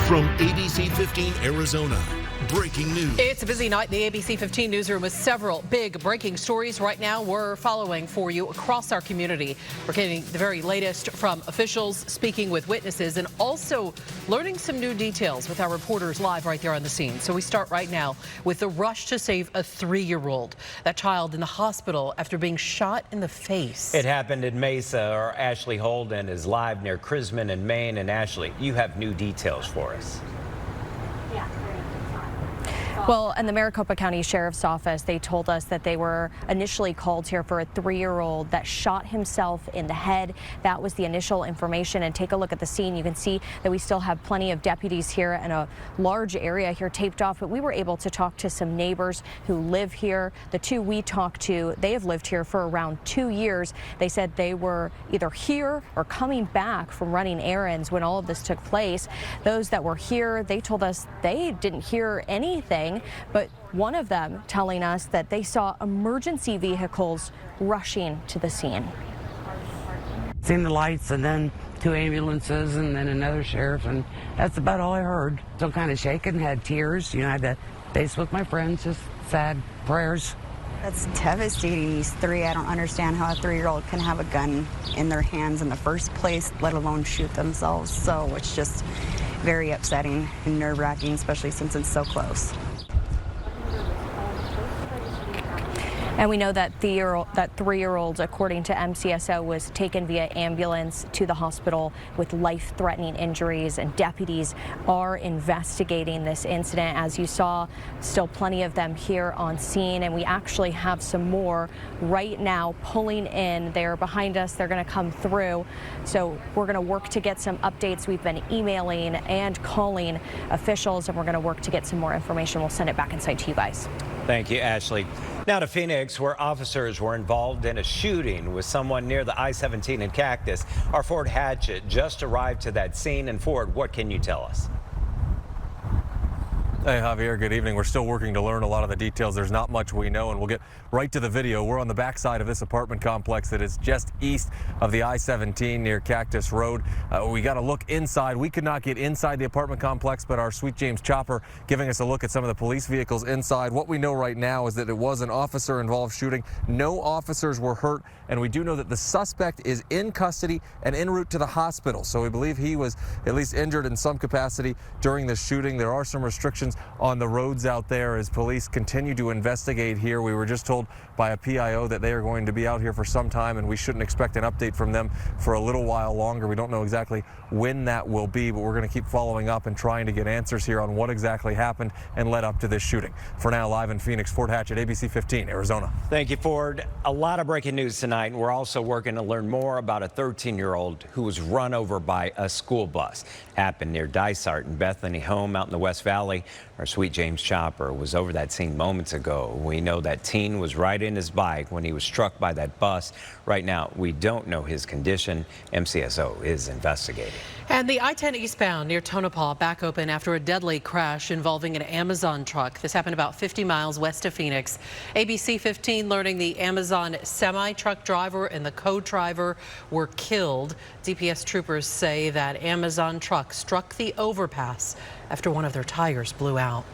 From ABC 15 Arizona, breaking news. It's a busy night in the ABC 15 newsroom with several big breaking stories right now we're following for you across our community. We're getting the very latest from officials, speaking with witnesses, and also learning some new details with our reporters live right there on the scene. So we start right now with the rush to save a 3-year-old. That child in the hospital after being shot in the face. It happened in Mesa. Our Ashley Holden is live near Crisman in Maine. And Ashley, you have new details for us. Well, in the Maricopa County Sheriff's Office, they told us that they were initially called here for a 3-year-old that shot himself in the head. That was the initial information. And take a look at the scene. You can see that we still have plenty of deputies here and a large area here taped off. But we were able to talk to some neighbors who live here. The two we talked to, they have lived here for around 2 years. They said they were either here or coming back from running errands when all of this took place. Those that were here, they told us they didn't hear anything. But one of them telling us that they saw emergency vehicles rushing to the scene. Seen the lights and then 2 ambulances and then another sheriff, and that's about all I heard. Still kind of shaken, had tears. You know, I had to face with my friends, just sad prayers. That's devastating. He's 3. I don't understand how a 3-year-old can have a gun in their hands in the first place, let alone shoot themselves. So it's just very upsetting and nerve-wracking, especially since it's so close. And we know that the 3-year-old, according to MCSO, was taken via ambulance to the hospital with life-threatening injuries, and deputies are investigating this incident. As you saw, still plenty of them here on scene, and we actually have some more right now pulling in. They're behind us. They're going to come through. So we're going to work to get some updates. We've been emailing and calling officials, and we're going to work to get some more information. We'll send it back inside to you guys. Thank you, Ashley. Now to Phoenix, where officers were involved in a shooting with someone near the I-17 in Cactus. Our Ford Hatchet just arrived to that scene. And Ford, what can you tell us? Hey, Javier, good evening. We're still working to learn a lot of the details. There's not much we know, and we'll get right to the video. We're on the backside of this apartment complex that is just east of the I-17 near Cactus Road. We got to look inside. We could not get inside the apartment complex, but our Sweet James chopper giving us a look at some of the police vehicles inside. What we know right now is that it was an officer-involved shooting. No officers were hurt, and we do know that the suspect is in custody and en route to the hospital. So we believe he was at least injured in some capacity during the shooting. There are some restrictions on the roads out there as police continue to investigate here. We were just told by a PIO that they are going to be out here for some time, and we shouldn't expect an update from them for a little while longer. We don't know exactly when that will be, but we're going to keep following up and trying to get answers here on what exactly happened and led up to this shooting. For now, live in Phoenix, Ford Hatchet, ABC 15, Arizona. Thank you, Ford. A lot of breaking news tonight, and we're also working to learn more about a 13-year-old who was run over by a school bus. Happened near Dysart and Bethany Home out in the West Valley. Our Sweet James chopper was over that scene moments ago. We know that teen was riding his bike when he was struck by that bus. Right now, we don't know his condition. MCSO is investigating. And the I-10 eastbound near Tonopah back open after a deadly crash involving an Amazon truck. This happened about 50 miles west of Phoenix. ABC 15 learning the Amazon semi-truck driver and the co-driver were killed. DPS troopers say that Amazon truck struck the overpass after one of their tires blew out.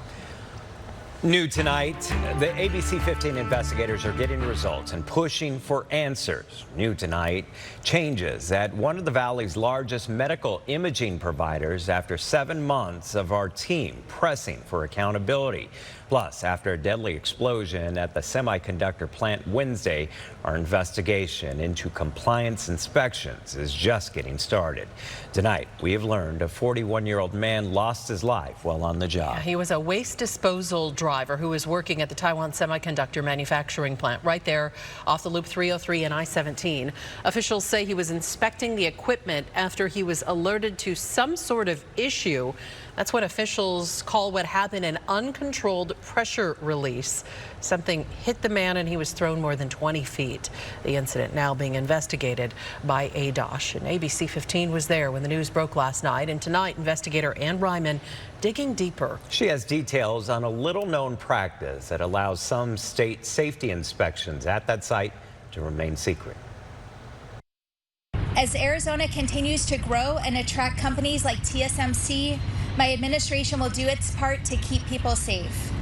New tonight, the ABC 15 investigators are getting results and pushing for answers. New tonight, changes at one of the Valley's largest medical imaging providers after 7 months of our team pressing for accountability. Plus, after a deadly explosion at the semiconductor plant Wednesday, our investigation into compliance inspections is just getting started. Tonight, we have learned a 41-year-old man lost his life while on the job. He was a waste disposal driver who was working at the Taiwan Semiconductor manufacturing plant right there off the Loop 303 and I-17. Officials say he was inspecting the equipment after he was alerted to some sort of issue. That's what officials call what happened an uncontrolled pressure release. Something hit the man and he was thrown more than 20 feet. The incident now being investigated by ADOSH. And ABC 15 was there when the news broke last night. And tonight, investigator Ann Ryman digging deeper. She has details on a little-known practice that allows some state safety inspections at that site to remain secret. As Arizona continues to grow and attract companies like TSMC, My administration will do its part to keep people safe.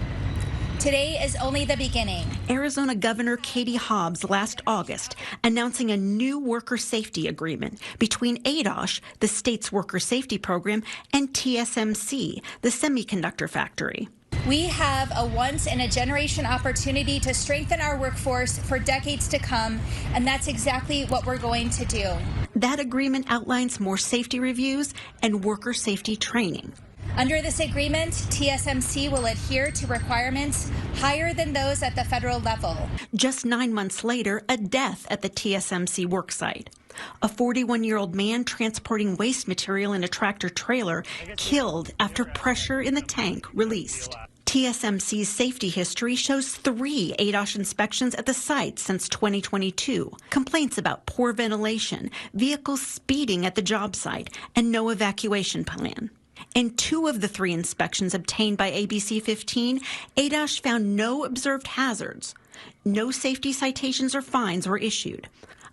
Today is only the beginning. Arizona Governor Katie Hobbs last August announcing a new worker safety agreement between ADOSH, the state's worker safety program, and TSMC, the semiconductor factory. We have a once-in-a-generation opportunity to strengthen our workforce for decades to come, and that's exactly what we're going to do. That agreement outlines more safety reviews and worker safety training. Under this agreement, TSMC will adhere to requirements higher than those at the federal level. Just 9 months later, a death at the TSMC worksite. A 41-year-old man transporting waste material in a tractor trailer killed after pressure in the tank released. TSMC's safety history shows 3 ADOSH inspections at the site since 2022. Complaints about poor ventilation, vehicles speeding at the job site, and no evacuation plan. In 2 of the 3 inspections obtained by ABC 15, ADOSH found no observed hazards. No safety citations or fines were issued.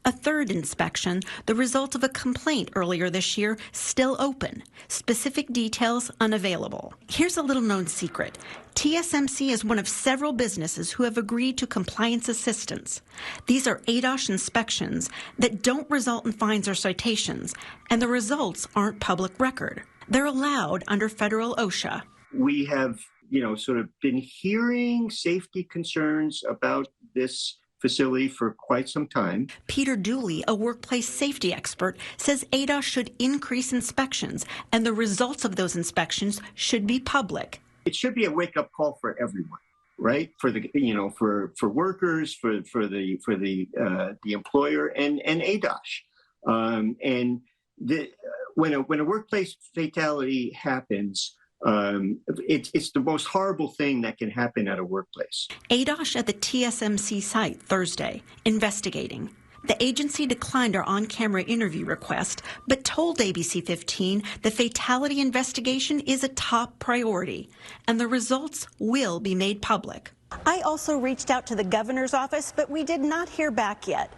A 3rd inspection, the result of a complaint earlier this year, still open. Specific details unavailable. Here's a little-known secret. TSMC is one of several businesses who have agreed to compliance assistance. These are ADOSH inspections that don't result in fines or citations, and the results aren't public record. They're allowed under federal OSHA. We have, sort of been hearing safety concerns about this facility for quite some time. Peter Dooley, a workplace safety expert, says ADOSH should increase inspections, and the results of those inspections should be public. It should be a wake-up call for everyone, right? For the, for workers, for the employer, and ADOSH. When a workplace fatality happens, it's the most horrible thing that can happen at a workplace. ADOSH at the TSMC site Thursday, investigating. The agency declined our on-camera interview request, but told ABC 15 the fatality investigation is a top priority, and the results will be made public. I also reached out to the governor's office, but we did not hear back yet.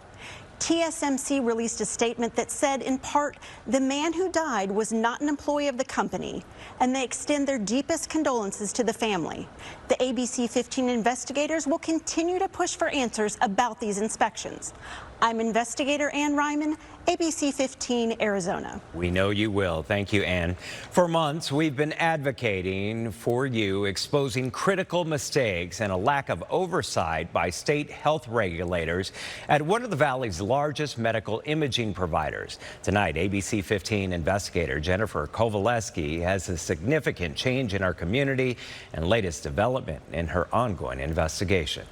TSMC released a statement that said, in part, the man who died was not an employee of the company, and they extend their deepest condolences to the family. The ABC 15 investigators will continue to push for answers about these inspections. I'm investigator Ann Ryman, ABC 15, Arizona. We know you will. Thank you, Ann. For months, we've been advocating for you, exposing critical mistakes and a lack of oversight by state health regulators at one of the Valley's largest medical imaging providers. Tonight, ABC 15 investigator Jennifer Kowaleski has a significant change in our community and latest development in her ongoing investigation.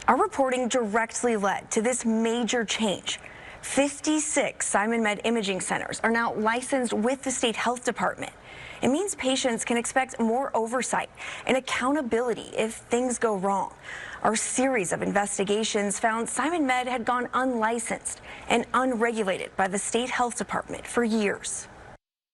Our reporting directly led to this major change. 56 SimonMed imaging centers are now licensed with the state health department. It means patients can expect more oversight and accountability if things go wrong. Our series of investigations found SimonMed had gone unlicensed and unregulated by the state health department for years.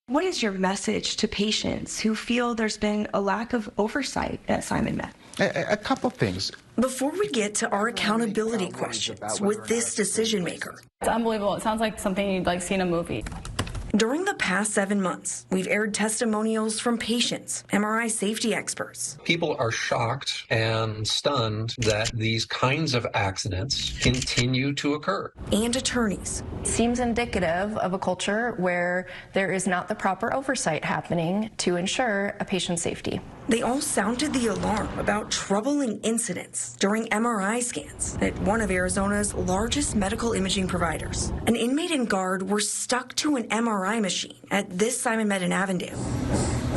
What is your message to patients who feel there's been a lack of oversight at SimonMed? A couple things. Before we get to our accountability questions with this decision maker. It's unbelievable. It sounds like something you'd see in a movie. During the past 7 months, we've aired testimonials from patients, MRI safety experts. People are shocked and stunned that these kinds of accidents continue to occur. And attorneys. Seems indicative of a culture where there is not the proper oversight happening to ensure a patient's safety. They all sounded the alarm about troubling incidents during MRI scans at one of Arizona's largest medical imaging providers. An inmate and guard were stuck to an MRI machine at this SimonMed in Avondale.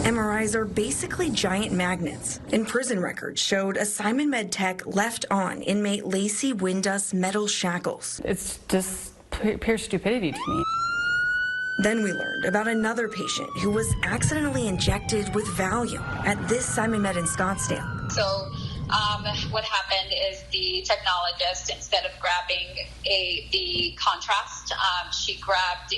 MRIs are basically giant magnets, and prison records showed a SimonMed tech left on inmate Lacey Windus metal shackles. It's just pure stupidity to me. Then we learned about another patient who was accidentally injected with Valium at this SimonMed in Scottsdale. So what happened is the technologist, instead of grabbing the contrast, she grabbed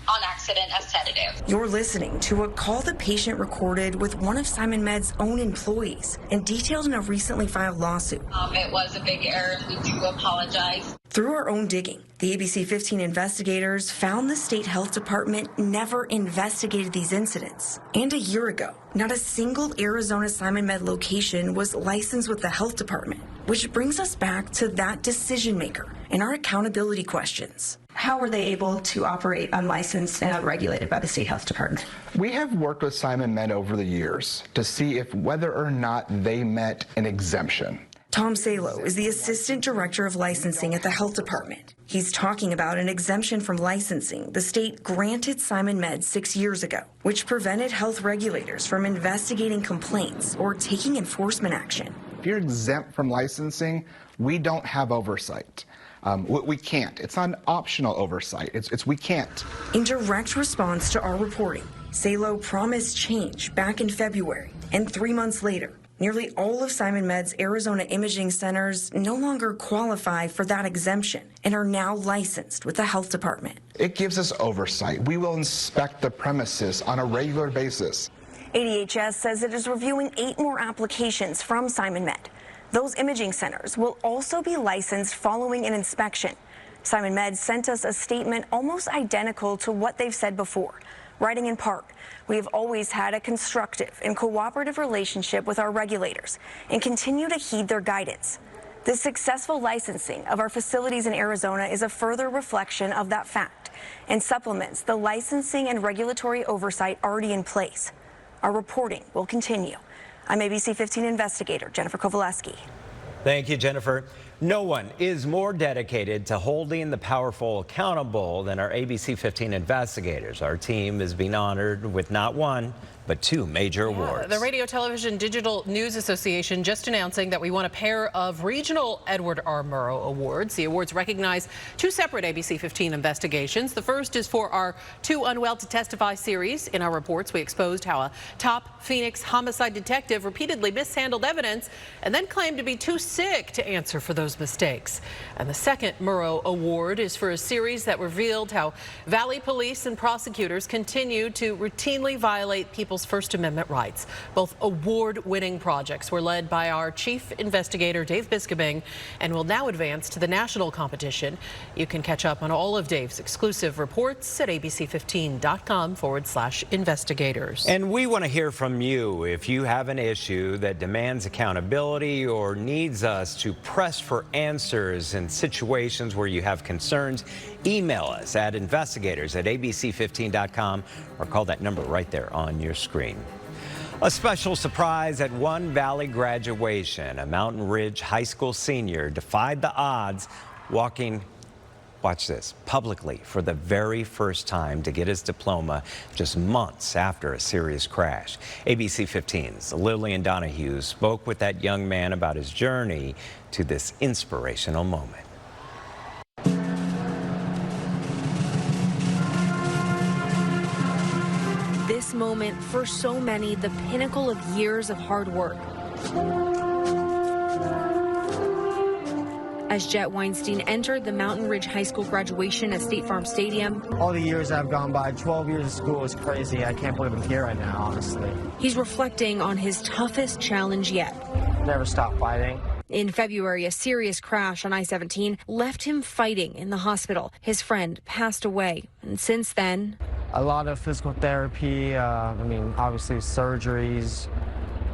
on accident a sedative. You're listening to a call the patient recorded with one of SimonMed's own employees and detailed in a recently filed lawsuit. It was a big error, and we do apologize. Through our own digging, the ABC 15 investigators found the state health department never investigated these incidents. And a year ago, not a single Arizona SimonMed location was licensed with the health department, which brings us back to that decision maker and our accountability questions. How were they able to operate unlicensed and unregulated by the state health department? We have worked with SimonMed over the years to see if whether or not they met an exemption. Tom Salo is the Assistant Director of Licensing at the Health Department. He's talking about an exemption from licensing the state granted SimonMed 6 years ago, which prevented health regulators from investigating complaints or taking enforcement action. If you're exempt from licensing, we don't have oversight. We can't. It's not an optional oversight. It's we can't. In direct response to our reporting, Salo promised change back in February, and 3 months later, nearly all of SimonMed's Arizona imaging centers no longer qualify for that exemption and are now licensed with the health department. It gives us oversight. We will inspect the premises on a regular basis. ADHS says it is reviewing 8 more applications from SimonMed. Those imaging centers will also be licensed following an inspection. SimonMed sent us a statement almost identical to what they've said before, writing in part, "We have always had a constructive and cooperative relationship with our regulators and continue to heed their guidance. The successful licensing of our facilities in Arizona is a further reflection of that fact and supplements the licensing and regulatory oversight already in place. Our reporting will continue." I'm ABC 15 investigator Jennifer Kovaleski. Thank you, Jennifer. No one is more dedicated to holding the powerful accountable than our ABC 15 investigators. Our team is being honored with not one, but 2 major awards. The Radio Television Digital News Association just announcing that we won a pair of regional Edward R. Murrow Awards. The awards recognize 2 separate ABC 15 investigations. The first is for our Too Unwell to Testify series. In our reports, we exposed how a top Phoenix homicide detective repeatedly mishandled evidence and then claimed to be too sick to answer for those mistakes. And the second Murrow Award is for a series that revealed how Valley police and prosecutors continue to routinely violate people's First Amendment rights. Both award-winning projects were led by our chief investigator, Dave Biskobing, and will now advance to the national competition. You can catch up on all of Dave's exclusive reports at abc15.com/investigators. And we want to hear from you. If you have an issue that demands accountability or needs us to press for answers in situations where you have concerns, email us at investigators@abc15.com or call that number right there on your screen. A special surprise at one Valley graduation. A Mountain Ridge High School senior defied the odds, walking, watch this, publicly for the very first time to get his diploma just months after a serious crash. ABC 15's Lillian Donahue spoke with that young man about his journey to this inspirational moment. This moment, for so many, the pinnacle of years of hard work. As Jet Weinstein entered the Mountain Ridge High School graduation at State Farm Stadium. All the years I've gone by, 12 years of school is crazy. I can't believe I'm here right now, honestly. He's reflecting on his toughest challenge yet. Never stop fighting. In February, a serious crash on I-17 left him fighting in the hospital. His friend passed away, and since then... A lot of physical therapy, obviously surgeries,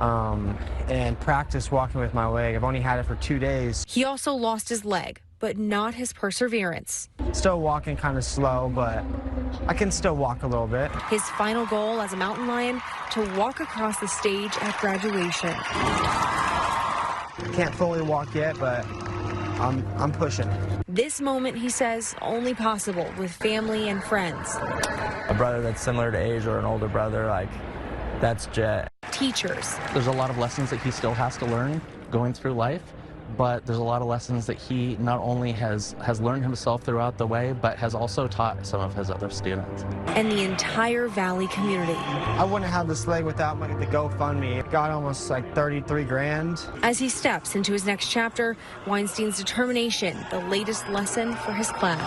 and practice walking with my leg. I've only had it for 2 days. He also lost his leg, but not his perseverance. Still walking kind of slow, but I can still walk a little bit. His final goal as a mountain lion, to walk across the stage at graduation. Can't fully walk yet, but I'm pushing. This moment, he says, only possible with family and friends. A brother that's similar to age or an older brother, that's Jet. Teachers. There's a lot of lessons that he still has to learn going through life, but there's a lot of lessons that he not only has learned himself throughout the way, but has also taught some of his other students. And the entire Valley community. I wouldn't have this leg without the GoFundMe. It got almost 33 grand. As he steps into his next chapter, Weinstein's determination, the latest lesson for his class.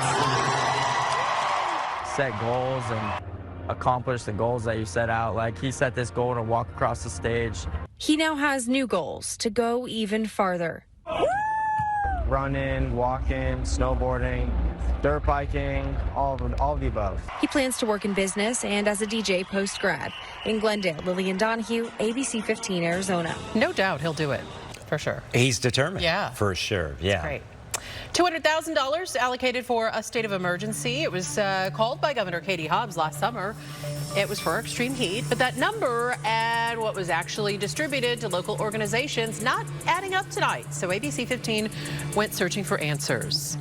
set goals and accomplish the goals that you set out. Like, he set this goal to walk across the stage. He now has new goals to go even farther. Running, walking, snowboarding, dirt biking, all of the above. He plans to work in business and as a DJ post-grad. In Glendale, Lillian Donahue, ABC 15 Arizona. No doubt he'll do it, for sure. He's determined. Yeah. For sure. Yeah. Great. $200,000 allocated for a state of emergency. It was called by Governor Katie Hobbs last summer. It was for extreme heat, but that number and what was actually distributed to local organizations not adding up tonight. So ABC 15 went searching for answers.